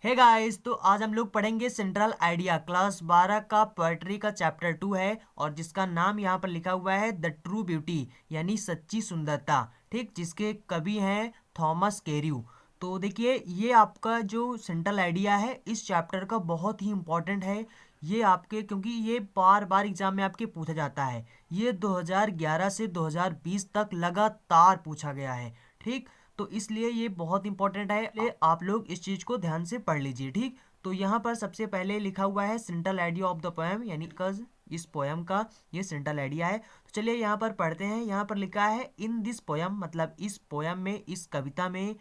Hey guys, तो आज हम लोग पढ़ेंगे सेंट्रल आइडिया क्लास 12 का पोएट्री का चैप्टर 2 है और जिसका नाम यहाँ पर लिखा हुआ है द ट्रू ब्यूटी यानी सच्ची सुंदरता। ठीक, जिसके कवि हैं थॉमस कैर्यू। तो देखिए, ये आपका जो सेंट्रल आइडिया है इस चैप्टर का बहुत ही इम्पोर्टेंट है। ये आपके क्योंकि ये बार बार एग्जाम में आपके पूछा जाता है। ये 2011 से 2020 तक लगातार पूछा गया है। ठीक, तो इसलिए ये बहुत इंपॉर्टेंट है, इसलिए आप लोग इस चीज को ध्यान से पढ़ लीजिए। ठीक, तो यहाँ पर सबसे पहले लिखा हुआ है central idea of the poem, यानी कज इस पोएम का ये सेंट्रल आइडिया है। तो चलिए यहाँ पर पढ़ते हैं। यहाँ पर लिखा है इन दिस पोएम, मतलब इस पोएम में, इस कविता में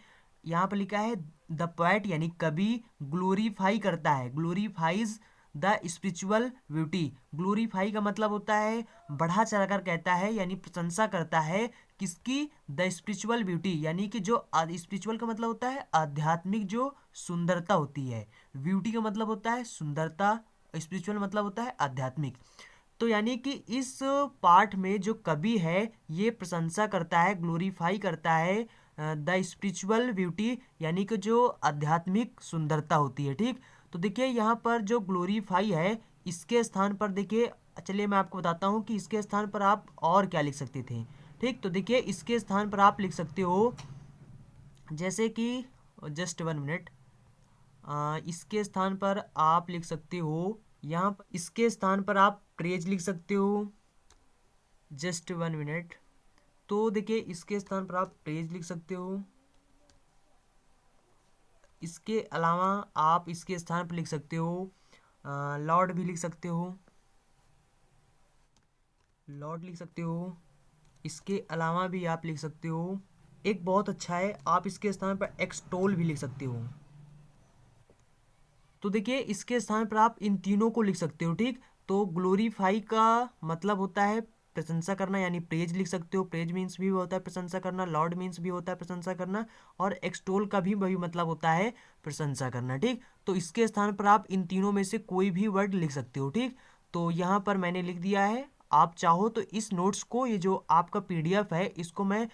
यहाँ पर लिखा है द पोएट यानी कवि ग्लोरीफाई करता है, glorifies the spiritual beauty. Glorify का मतलब होता है बढ़ा चढ़ाकर कहता है, यानी प्रशंसा करता है किसकी? द स्पिरिचुअल ब्यूटी, यानी कि जो स्पिरिचुअल का मतलब होता है आध्यात्मिक जो सुंदरता होती है। ब्यूटी का मतलब होता है सुंदरता, स्पिरिचुअल मतलब होता है आध्यात्मिक। तो यानी कि इस पाठ में जो कवि है ये प्रशंसा करता है, ग्लोरीफाई करता है द स्पिरिचुअल ब्यूटी, यानी कि जो आध्यात्मिक सुंदरता होती है। ठीक, तो देखिए यहाँ पर जो ग्लोरीफाई है इसके स्थान पर देखिए, चलिए मैं आपको बताता हूँ कि इसके स्थान पर आप और क्या लिख सकते थे। ठीक, तो देखिए इसके स्थान पर आप लिख सकते हो जैसे कि, जस्ट 1 मिनट, इसके स्थान पर आप लिख सकते हो, यहाँ पर इसके स्थान पर आप प्रेज लिख सकते हो। जस्ट 1 मिनट, तो देखिए इसके स्थान पर आप प्रेज लिख सकते हो। इसके अलावा आप इसके स्थान पर लिख सकते हो लॉर्ड भी लिख सकते हो, लॉर्ड लिख सकते हो। इसके अलावा भी आप लिख सकते हो, एक बहुत अच्छा है, आप इसके स्थान पर एक्सटोल भी लिख सकते हो। तो देखिए इसके स्थान पर आप इन तीनों को लिख सकते हो। ठीक, तो ग्लोरीफाई का मतलब होता है प्रशंसा करना, यानी प्रेज लिख सकते हो। प्रेज मीन्स भी होता है प्रशंसा करना, लॉर्ड मीन्स भी होता है प्रशंसा करना, और एक्सटोल का भी वही मतलब होता है प्रशंसा करना। ठीक, तो इसके स्थान पर आप इन तीनों में से कोई भी वर्ड लिख सकते हो। ठीक, तो यहाँ पर मैंने लिख दिया है। आप चाहो तो इस नोट्स को, ये जो आपका पीडीएफ है, इसको मैं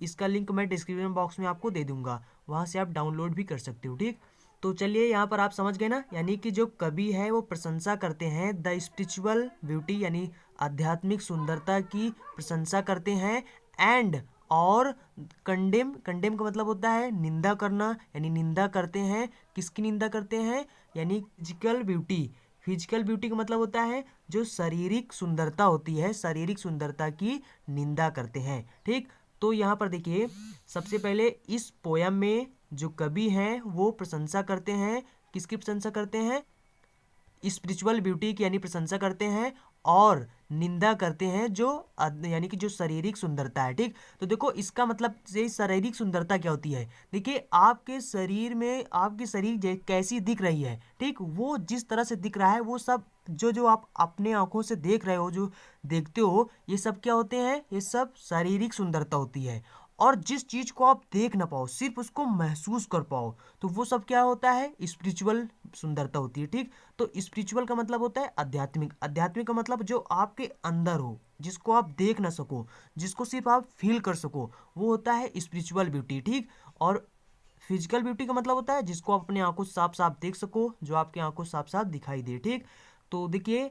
इसका लिंक मैं डिस्क्रिप्शन बॉक्स में आपको दे दूंगा, वहाँ से आप डाउनलोड भी कर सकते हो। ठीक, तो चलिए यहाँ पर आप समझ गए ना, यानी कि जो कवि है वो प्रशंसा करते हैं द स्पिरिचुअल ब्यूटी, यानी आध्यात्मिक सुंदरता की प्रशंसा करते हैं। एंड और कंडेम, कंडेम का मतलब होता है निंदा करना, यानी निंदा करते हैं। किसकी निंदा करते हैं? यानी फिजिकल ब्यूटी। फिजिकल ब्यूटी का मतलब होता है जो शारीरिक सुंदरता होती है, शारीरिक सुंदरता की निंदा करते हैं। ठीक, तो यहाँ पर देखिए सबसे पहले इस पोयम में जो कवि हैं वो प्रशंसा करते हैं, किसकी प्रशंसा करते हैं? स्पिरिचुअल ब्यूटी की, यानी प्रशंसा करते हैं, और निंदा करते हैं जो यानी कि जो शारीरिक सुंदरता है। ठीक, तो देखो इसका मतलब से शारीरिक सुंदरता क्या होती है। देखिए आपके शरीर में, आपकी शरीर कैसी दिख रही है, ठीक, वो जिस तरह से दिख रहा है वो सब जो जो आप अपने आंखों से देख रहे हो, जो देखते हो, ये सब क्या होते हैं? ये सब शारीरिक सुंदरता होती है। और जिस चीज को आप देख ना पाओ, सिर्फ उसको महसूस कर पाओ, तो वो सब क्या होता है? स्पिरिचुअल सुंदरता होती है। ठीक, तो स्पिरिचुअल का मतलब होता है आध्यात्मिक, आध्यात्मिक का मतलब जो आपके अंदर हो, जिसको आप देख ना सको, जिसको सिर्फ आप फील कर सको, वो होता है स्पिरिचुअल ब्यूटी। ठीक, और फिजिकल ब्यूटी का मतलब होता है जिसको आप अपनी आंखों से साफ साफ देख सको, जो आपकी आंखों से साफ साफ दिखाई दे। ठीक, तो देखिए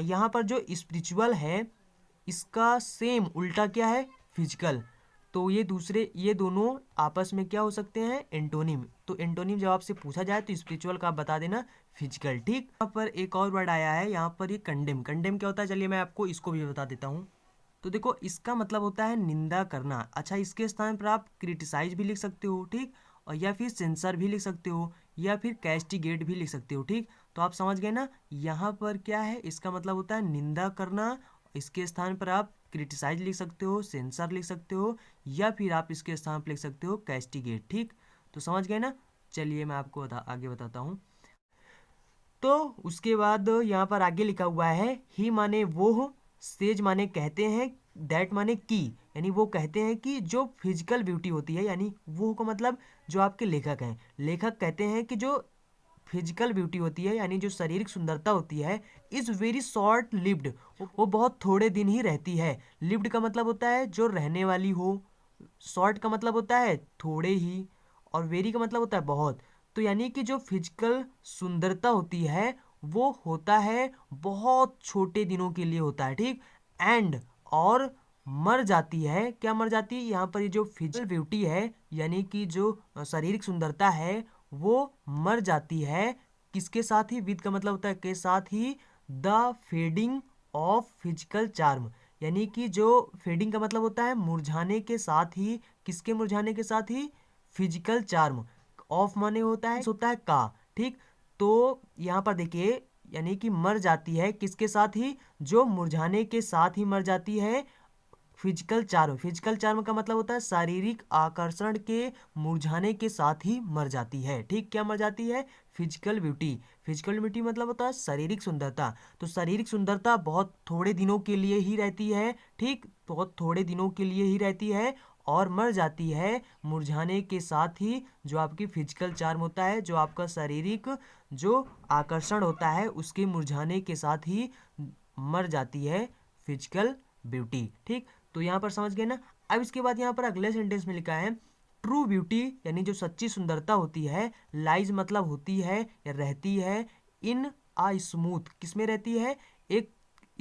यहाँ पर जो स्पिरिचुअल है इसका सेम उल्टा क्या है? फिजिकल। तो ये दोनों आपस में क्या हो सकते हैं? एंटोनिम। तो एंटोनिम जब आपसे पूछा जाए तो स्पिरिचुअल का आप बता देना फिजिकल। ठीक, यहाँ पर एक और वर्ड आया है, यहाँ पर ये कंडेम। कंडेम क्या होता है? चलिए मैं आपको इसको भी बता देता हूँ। तो देखो इसका मतलब होता है निंदा करना। अच्छा, इसके स्थान पर आप क्रिटिसाइज भी लिख सकते हो। ठीक, और या फिर सेंसर भी लिख सकते हो, या फिर कैस्टिगेट भी लिख सकते हो। ठीक, तो आप समझ गए ना, यहाँ पर क्या है? इसका मतलब होता है निंदा करना। इसके स्थान पर आप क्रिटिसाइज लिख सकते हो, सेंसर लिख सकते हो, या फिर आप इसके स्थान पर लिख सकते हो कैस्टिगेट। ठीक, तो समझ गए ना। चलिए मैं आपको आगे बताता हूँ। तो उसके बाद यहाँ पर आगे लिखा हुआ है ही माने वो हो, सेज माने कहते हैं, दैट माने की, यानी वो कहते हैं कि जो फिजिकल ब्यूटी होती है, यानी वो का मतलब जो आपके लेखक हैं, लेखक कहते हैं कि जो फिजिकल ब्यूटी होती है, यानी जो शारीरिक सुंदरता होती है, इज वेरी शॉर्ट लिव्ड, वो बहुत थोड़े दिन ही रहती है। लिव्ड का मतलब होता है जो रहने वाली हो, शॉर्ट का मतलब होता है थोड़े ही, और वेरी का मतलब होता है बहुत। तो यानी कि जो फिजिकल सुंदरता होती है वो होता है बहुत छोटे दिनों के लिए होता है, ठीक। एंड और मर जाती है, क्या मर जाती है यहाँ पर, ये जो फिजिकल ब्यूटी है यानी कि जो शारीरिक सुंदरता है वो मर जाती है किसके साथ ही, विद का मतलब होता है के साथ ही, the fading of physical charm, यानी कि जो फेडिंग का मतलब होता है मुरझाने के साथ ही, किसके मुरझाने के साथ ही, फिजिकल चार्म। ऑफ माने होता है का, ठीक। तो यहाँ पर देखिए यानी कि मर जाती है किसके साथ ही, जो मुरझाने के साथ ही मर जाती है फिजिकल चार्म। फिजिकल चार्म का मतलब होता है शारीरिक आकर्षण के मुरझाने के साथ ही मर जाती है, ठीक। क्या मर जाती है, फिजिकल ब्यूटी। फिजिकल ब्यूटी मतलब होता है शारीरिक सुंदरता। तो शारीरिक सुंदरता बहुत थोड़े दिनों के लिए ही रहती है, ठीक, बहुत थोड़े दिनों के लिए ही रहती है और मर जाती है मुरझाने के साथ ही, जो आपकी फिजिकल चार्म होता है, जो आपका शारीरिक जो आकर्षण होता है उसके मुरझाने के साथ ही मर जाती है फिजिकल ब्यूटी, ठीक। तो यहाँ पर समझ गए ना। अब इसके बाद यहाँ पर अगले सेंटेंस में लिखा है ट्रू ब्यूटी, यानी जो सच्ची सुंदरता होती है, लाइज मतलब होती है या रहती है, इन आ स्मूथ, किसमें रहती है, एक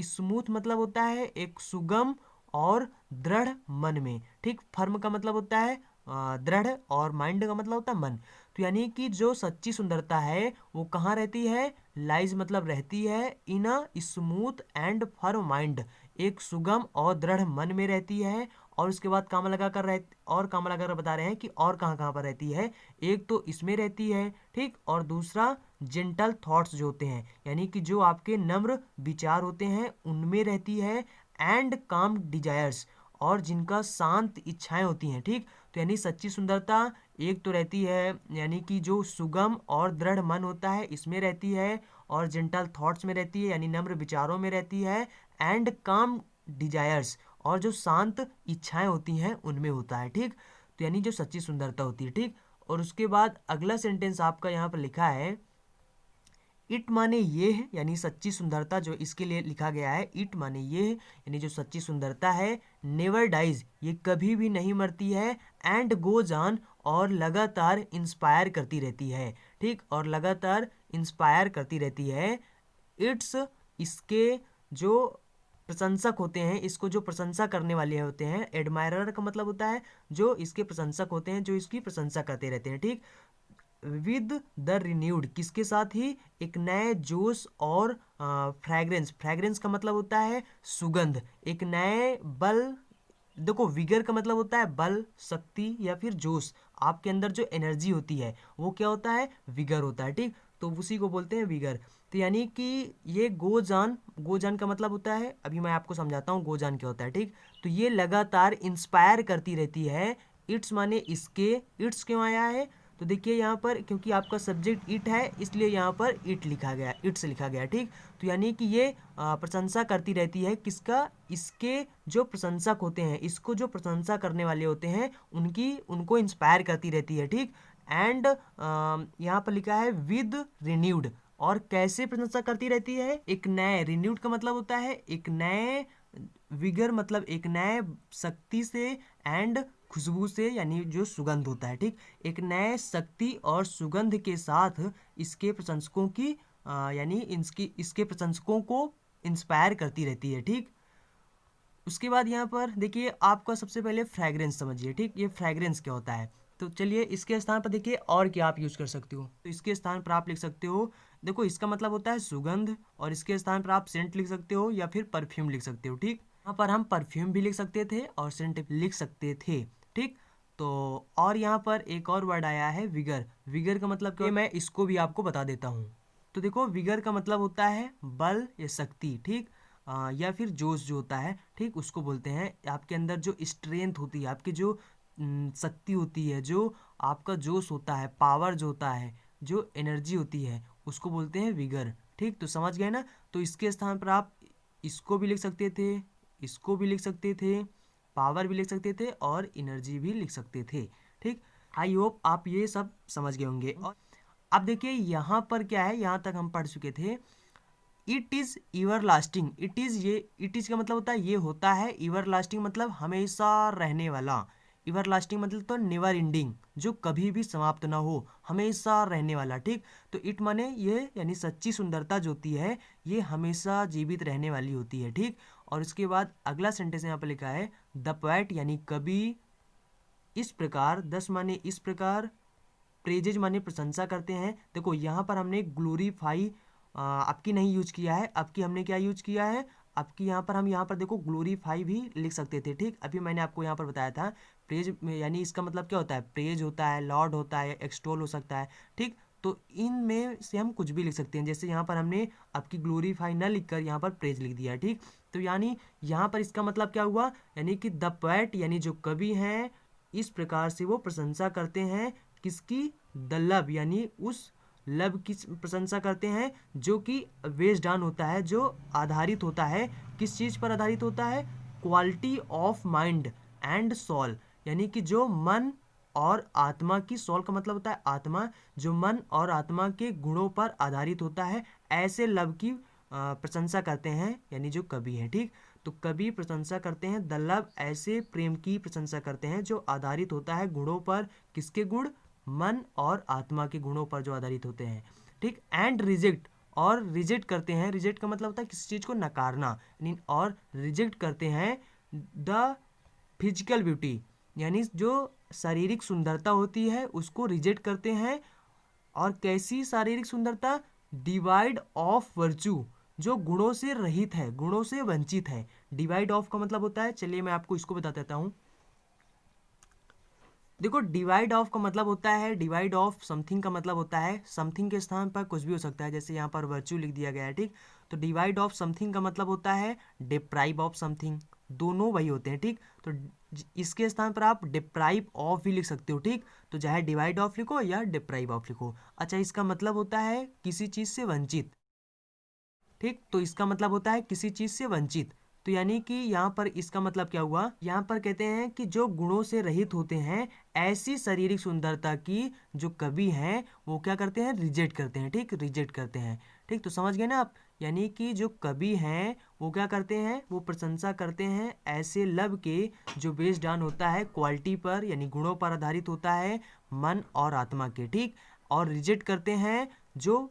स्मूथ मतलब होता है एक सुगम और दृढ़ मन में, ठीक। फर्म का मतलब होता है दृढ़ और माइंड का मतलब होता है मन। तो यानी कि जो सच्ची सुंदरता है वो कहाँ रहती है, लाइज मतलब रहती है, in a smooth and firm mind, एक सुगम और दृढ़ मन में रहती है। और उसके बाद कामा लगाकर बता रहे हैं कि और कहाँ कहाँ पर रहती है, एक तो इसमें रहती है, ठीक, और दूसरा जेंटल थॉट्स जो होते हैं यानी कि जो आपके नम्र विचार होते हैं उनमें रहती है, एंड काम डिजायर्स, और जिनका शांत इच्छाएं होती हैं, ठीक। तो यानी सच्ची सुंदरता एक तो रहती है यानी कि जो सुगम और दृढ़ मन होता है इसमें रहती है, और जेंटल थॉट्स में रहती है यानी नम्र विचारों में रहती है, एंड काम डिजायर्स, और जो शांत इच्छाएं होती हैं उनमें होता है, ठीक। तो यानी जो सच्ची सुंदरता होती है, ठीक। और उसके बाद अगला सेंटेंस आपका यहाँ पर लिखा है इट माने ये है, यानी सच्ची सुंदरता जो इसके लिए लिखा गया है, इट माने ये है यानी जो सच्ची सुंदरता है, नेवर डाइज ये कभी भी नहीं मरती है, एंड गोज ऑन और लगातार इंस्पायर करती रहती है, ठीक, और लगातार इंस्पायर करती रहती है। इट्स इसके जो प्रशंसक होते हैं, इसको जो प्रशंसा करने वाले होते हैं, एडमायरर का मतलब होता है जो इसके प्रशंसक होते हैं, जो इसकी प्रशंसा करते रहते हैं, ठीक। विद द रिन्यूड किसके साथ ही, एक नए जोश और फ्रैग्रेंस, फ्रैग्रेंस का मतलब होता है सुगंध, एक नए बल, देखो विगर का मतलब होता है बल, शक्ति या फिर जोश, आपके अंदर जो एनर्जी होती है वो क्या होता है, विगर होता है, ठीक। तो उसी को बोलते हैं विगर। तो यानी कि ये गोजान, गोजान का मतलब होता है, अभी मैं आपको समझाता हूँ गोजान क्या होता है, ठीक। तो ये लगातार इंस्पायर करती रहती है। इट्स माने इसके, इट्स क्यों आया है, तो देखिए यहाँ पर क्योंकि आपका सब्जेक्ट इट है इसलिए यहाँ पर इट लिखा गया, इट्स लिखा गया, ठीक। तो यानी कि ये प्रशंसा करती रहती है किसका, इसके जो प्रशंसक होते हैं, इसको जो प्रशंसा करने वाले होते हैं उनको इंस्पायर करती रहती है, ठीक। एंड यहाँ पर लिखा है विद रिन्यूड, और कैसे प्रशंसा करती रहती है, एक नए, रिन्यूड का मतलब होता है एक नए, विगर मतलब एक नए शक्ति से, एंड खुशबू से यानी जो सुगंध होता है, ठीक। एक नए शक्ति और सुगंध के साथ इसके प्रशंसकों की यानी इसके प्रशंसकों को इंस्पायर करती रहती है, ठीक। उसके बाद यहाँ पर देखिए आपका सबसे पहले फ्रैग्रेंस समझिए, ठीक, ये फ्रैग्रेंस क्या होता है। तो चलिए इसके स्थान पर देखिए और क्या आप यूज कर सकते हो, तो इसके स्थान पर आप लिख सकते हो, देखो इसका मतलब होता है सुगंध, और इसके स्थान पर आप सेंट लिख सकते हो या फिर परफ्यूम लिख सकते हो, ठीक। यहाँ पर हम परफ्यूम भी लिख सकते थे और सेंट लिख सकते थे, ठीक। तो और यहाँ पर एक और वर्ड आया है विगर, विगर का मतलब क्या, मैं इसको भी आपको बता देता हूँ। तो देखो विगर का मतलब होता है बल या शक्ति, ठीक, या फिर जोश जो होता है, ठीक, उसको बोलते हैं। आपके अंदर जो स्ट्रेंथ होती है, आपकी जो शक्ति होती है, जो आपका जोश होता है, पावर जो होता है, जो एनर्जी होती है, उसको बोलते हैं विगर, ठीक। तो समझ गए ना। तो इसके स्थान पर आप इसको भी लिख सकते थे, इसको भी लिख सकते थे, पावर भी लिख सकते थे और एनर्जी भी लिख सकते थे, ठीक। आई होप आप ये सब समझ गए होंगे। और अब देखिए यहाँ पर क्या है, यहाँ तक हम पढ़ चुके थे, it is ever lasting, it is, ये इट इज़ का मतलब होता है ये होता है, एवर लास्टिंग मतलब हमेशा रहने वाला, एवर लास्टिंग मतलब तो नेवर एंडिंग, जो कभी भी समाप्त ना हो, हमेशा रहने वाला। ठीक, तो इट माने ये, यानी सच्ची सुंदरता जो होती है ये हमेशा जीवित रहने वाली होती है। ठीक, और इसके बाद अगला सेंटेंस यहाँ पर लिखा है द पोएट यानी कवि इस प्रकार, 10 माने इस प्रकार, प्रेजेज माने प्रशंसा करते हैं। देखो यहाँ पर हमने ग्लोरीफाई आपकी नहीं यूज किया है, आपकी हमने क्या यूज किया है, आपकी यहाँ पर हम यहाँ पर देखो ग्लोरीफाई भी लिख सकते थे। ठीक, अभी मैंने आपको यहाँ पर बताया था प्रेज यानी इसका मतलब क्या होता है, प्रेज होता है, लॉर्ड होता है, एक्सटोल हो सकता है। ठीक, तो इनमें से हम कुछ भी लिख सकते हैं, जैसे यहाँ पर हमने आपकी ग्लोरीफाई ना लिखकर यहाँ पर प्रेज लिख दिया। ठीक, तो यानी यहाँ पर इसका मतलब क्या हुआ, यानी कि द पोएट यानी जो कवि हैं इस प्रकार से वो प्रशंसा करते हैं, किसकी, द लव यानी उस लव की प्रशंसा करते हैं जो कि बेस्ड ऑन होता है, जो आधारित होता है, किस चीज़ पर आधारित होता है, quality of mind and soul, यानी कि जो मन और आत्मा की, सोल का मतलब होता है आत्मा, जो मन और आत्मा के गुणों पर आधारित होता है, ऐसे लव की प्रशंसा करते हैं, यानी जो कवि है। ठीक, तो कवि प्रशंसा करते हैं द लव, ऐसे प्रेम की प्रशंसा करते हैं जो आधारित होता है गुणों पर, किसके गुण, मन और आत्मा के गुणों पर जो आधारित होते हैं। ठीक, एंड रिजेक्ट, और रिजेक्ट करते हैं, रिजेक्ट का मतलब होता है किसी चीज़ को नकारना, और रिजेक्ट करते हैं द फिजिकल ब्यूटी, यानी जो शारीरिक सुंदरता होती है उसको रिजेक्ट करते हैं। और कैसी शारीरिक सुंदरता, डिवाइड ऑफ वर्च्यू, जो गुणों से रहित है, गुणों से वंचित है। डिवाइड ऑफ का मतलब होता है, चलिए मैं आपको इसको बता देता हूँ। देखो डिवाइड ऑफ का मतलब होता है, डिवाइड ऑफ समथिंग का मतलब होता है समथिंग के स्थान पर कुछ भी हो सकता है, जैसे यहाँ पर वर्च्यू लिख दिया गया है। ठीक, तो डिवाइड ऑफ समथिंग का मतलब होता है डिप्राइव ऑफ समथिंग, दोनों वही होते हैं। ठीक, तो इसके स्थान पर आप डिप्राइव ऑफ भी लिख सकते हो। ठीक, तो चाहे डिवाइड ऑफ लिखो या डिप्राइव ऑफ लिखो। अच्छा, इसका मतलब होता है किसी चीज़ से वंचित। ठीक, तो इसका मतलब होता है किसी चीज़ से वंचित। तो यानी कि यहाँ पर इसका मतलब क्या हुआ, यहाँ पर कहते हैं कि जो गुणों से रहित होते हैं, ऐसी शारीरिक सुंदरता की जो कवि हैं वो क्या करते हैं, रिजेक्ट करते हैं। ठीक, रिजेक्ट करते हैं। ठीक, तो समझ गए ना आप, यानी कि जो कवि हैं वो क्या करते हैं, वो प्रशंसा करते हैं ऐसे लव के जो बेस्ड ऑन होता है क्वालिटी पर, यानी गुणों पर आधारित होता है, मन और आत्मा के। ठीक, और रिजेक्ट करते हैं जो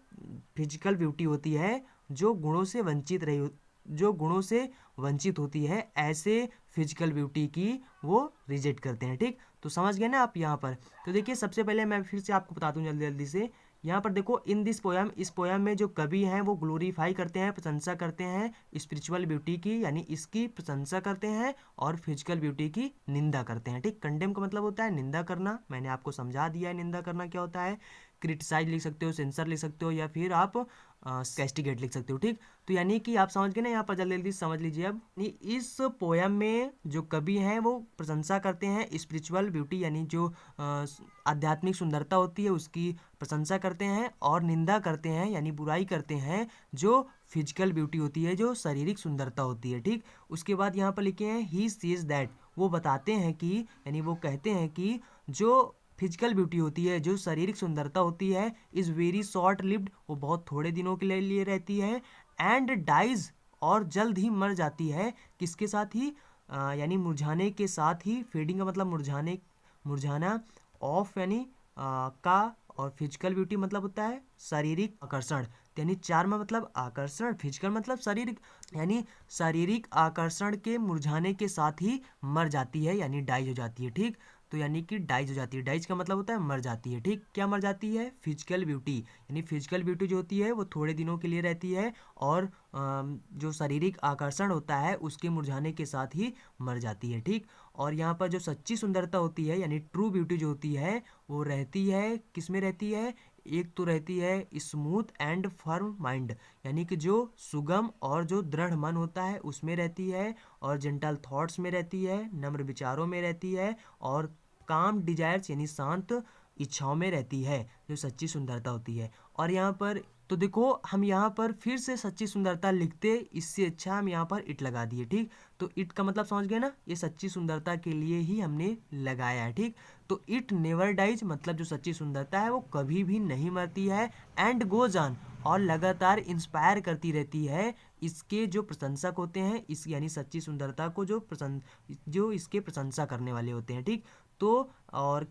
फिजिकल ब्यूटी होती है, जो गुणों से वंचित रही, जो गुणों से वंचित होती है, ऐसे फिजिकल ब्यूटी की वो रिजेक्ट करते हैं। ठीक, तो समझ गए ना आप यहाँ पर। तो देखिए सबसे पहले मैं फिर से आपको बता दूं जल्दी जल्दी से, यहाँ पर देखो इन दिस पोयम, इस पोयम में जो कवि हैं वो ग्लोरीफाई करते हैं, प्रशंसा करते हैं स्पिरिचुअल ब्यूटी की, यानी इसकी प्रशंसा करते हैं, और फिजिकल ब्यूटी की निंदा करते हैं। ठीक, कंडेम का मतलब होता है निंदा करना, मैंने आपको समझा दिया है निंदा करना क्या होता है। क्रिटिसाइज लिख सकते हो, सेंसर लिख सकते हो, या फिर आप कैस्टिगेट लिख सकते हो। ठीक, तो यानी कि आप समझ गए ना, यहाँ पर जल्दी जल्दी समझ लीजिए अब। इस पोयम में जो कवि हैं वो प्रशंसा करते हैं स्पिरिचुअल ब्यूटी, यानी जो आध्यात्मिक सुंदरता होती है उसकी प्रशंसा करते हैं, और निंदा करते हैं यानी बुराई करते हैं जो फिजिकल ब्यूटी होती है, जो शारीरिक सुंदरता होती है। ठीक, उसके बाद यहाँ पर लिखे हैं ही सीज दैट, वो बताते हैं कि, यानी वो कहते हैं कि जो फिजिकल ब्यूटी होती है, जो शारीरिक सुंदरता होती है, इज़ वेरी शॉर्ट लिव्ड, वो बहुत थोड़े दिनों के लिए रहती है, एंड डाइज, और जल्द ही मर जाती है, किसके साथ ही, यानी मुरझाने के साथ ही। फेडिंग का मतलब मुरझाने, मुरझाना, ऑफ यानी का, और फिजिकल ब्यूटी मतलब होता है शारीरिक आकर्षण, यानी चार्म मतलब आकर्षण, फिजिकल मतलब शारीरिक, यानी शारीरिक आकर्षण के मुरझाने के साथ ही मर जाती है, यानी डाइज हो जाती है। ठीक, तो यानी कि डाइज हो जाती है, डाइज का मतलब होता है मर जाती है। ठीक, क्या मर जाती है, फिजिकल ब्यूटी, यानी फिजिकल ब्यूटी जो होती है वो थोड़े दिनों के लिए रहती है, और जो शारीरिक आकर्षण होता है उसके मुरझाने के साथ ही मर जाती है। ठीक, और यहाँ पर जो सच्ची सुंदरता होती है, यानी ट्रू ब्यूटी जो होती है वो रहती है, किस में रहती है, एक तो रहती है स्मूथ एंड फर्म माइंड, यानी कि जो सुगम और जो दृढ़ मन होता है उसमें रहती है, और जेंटल थॉट्स में रहती है, नम्र विचारों में रहती है, और काम डिजायर्स यानी शांत इच्छाओं में रहती है, जो सच्ची सुंदरता होती है। और यहाँ पर तो देखो हम यहाँ पर फिर से सच्ची सुंदरता लिखते, इससे अच्छा हम यहाँ पर इट लगा दिए। ठीक, तो इट का मतलब समझ गए ना, ये सच्ची सुंदरता के लिए ही हमने लगाया है। ठीक, तो इट नेवर डाइज मतलब जो सच्ची सुंदरता है वो कभी भी नहीं मरती है, एंड गोज ऑन, और लगातार इंस्पायर करती रहती है इसके जो प्रशंसक होते हैं, इस यानी सच्ची सुंदरता को जो इसके प्रशंसा करने वाले होते हैं। ठीक, तो और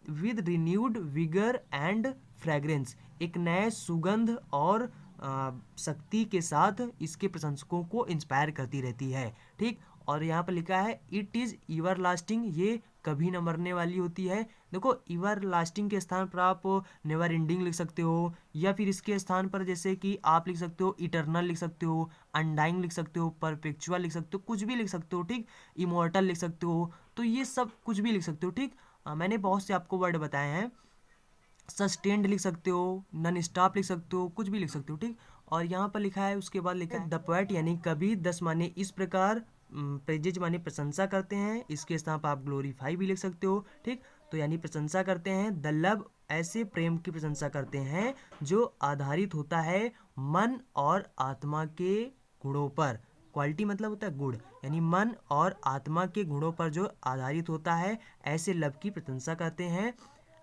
with renewed vigour and fragrance, एक नए सुगंध और शक्ति के साथ इसके प्रशंसकों को इंस्पायर करती रहती है। ठीक, और यहाँ पर लिखा है इट इज़ एवर लास्टिंग, ये कभी न मरने वाली होती है। देखो एवर लास्टिंग के स्थान पर आप नेवर एंडिंग लिख सकते हो, या फिर इसके स्थान पर जैसे कि आप लिख सकते हो इटर्नल लिख सकते हो, अनडाइंग लिख सकते हो, परपेचुअल लिख सकते हो, कुछ भी लिख सकते हो। ठीक, इमोर्टल लिख सकते हो, तो ये सब कुछ भी लिख सकते हो। ठीक, मैंने बहुत से आपको वर्ड बताए हैं। सस्टेन्ड लिख सकते हो, नॉन स्टॉप लिख सकते हो, कुछ भी लिख सकते हो। ठीक, और यहाँ पर लिखा है, उसके बाद लिखा है द पोएट यानी कवि 10 माने इस प्रकार, प्रेजेज माने प्रशंसा करते हैं, इसके स्थान पर आप ग्लोरीफाई भी लिख सकते हो। ठीक, तो यानी प्रशंसा करते हैं। द लव, ऐसे प्रेम की प्रशंसा करते हैं जो आधारित होता है मन और आत्मा के गुणों पर। क्वालिटी मतलब होता है गुण, यानी मन और आत्मा के गुणों पर जो आधारित होता है, ऐसे लव की प्रशंसा करते हैं।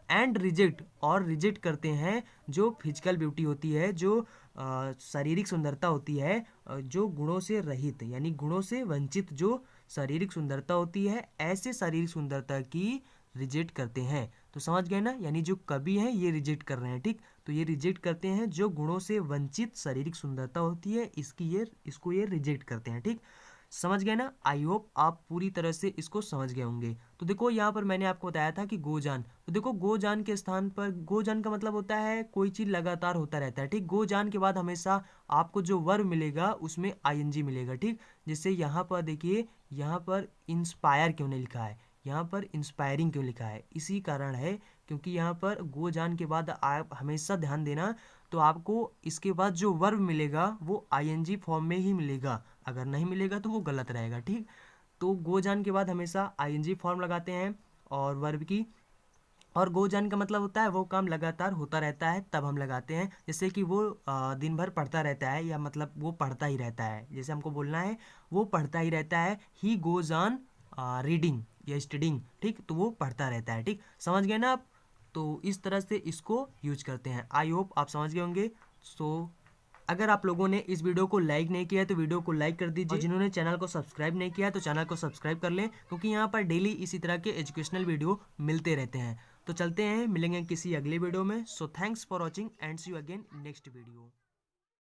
एंड रिजेक्ट, और रिजेक्ट करते हैं जो फिजिकल ब्यूटी होती है, जो शारीरिक सुंदरता होती है, जो गुणों से रहित यानी गुणों से वंचित जो शारीरिक सुंदरता होती है, ऐसे शारीरिक सुंदरता की रिजेक्ट करते हैं। तो समझ गए ना, यानी जो कवि हैं ये रिजेक्ट कर रहे हैं। ठीक, तो ये रिजेक्ट करते हैं जो गुणों से वंचित शारीरिक सुंदरता होती है, इसको ये रिजेक्ट करते हैं। ठीक, समझ गए ना। आई होप आप पूरी तरह से इसको समझ गए होंगे। तो देखो यहाँ पर मैंने आपको बताया था कि गोजान, तो देखो गोजान के स्थान पर, गोजान का मतलब होता है कोई चीज़ लगातार होता रहता है। ठीक, गोजान के बाद हमेशा आपको जो वर्ब मिलेगा उसमें आईएनजी मिलेगा। ठीक, जैसे यहाँ पर देखिए, यहाँ पर इंस्पायर क्यों नहीं लिखा है, यहाँ पर इंस्पायरिंग क्यों लिखा है, इसी कारण है क्योंकि यहाँ पर गोजान के बाद आप हमेशा ध्यान देना, तो आपको इसके बाद जो वर्ब मिलेगा वो आईएनजी फॉर्म में ही मिलेगा, अगर नहीं मिलेगा तो वो गलत रहेगा। ठीक, तो गोजान के बाद हमेशा आईएनजी फॉर्म लगाते हैं और वर्ब की, और गोजान का मतलब होता है वो काम लगातार होता रहता है तब हम लगाते हैं। जैसे कि वो दिन भर पढ़ता रहता है, या मतलब वो पढ़ता ही रहता है, जैसे हमको बोलना है वो पढ़ता ही रहता है, ही गोज ऑन रीडिंग या स्टडिंग। ठीक, तो वो पढ़ता रहता है। ठीक, समझ गए ना आप। तो इस तरह से इसको यूज करते हैं। आई होप आप समझ गए होंगे। सो अगर आप लोगों ने इस वीडियो को लाइक नहीं किया है तो वीडियो को लाइक कर दीजिए, और जिन्होंने चैनल को सब्सक्राइब नहीं किया है तो चैनल को सब्सक्राइब कर लें, क्योंकि यहाँ पर डेली इसी तरह के एजुकेशनल वीडियो मिलते रहते हैं। तो चलते हैं, मिलेंगे किसी अगले वीडियो में। So thanks for watching and see you again next video.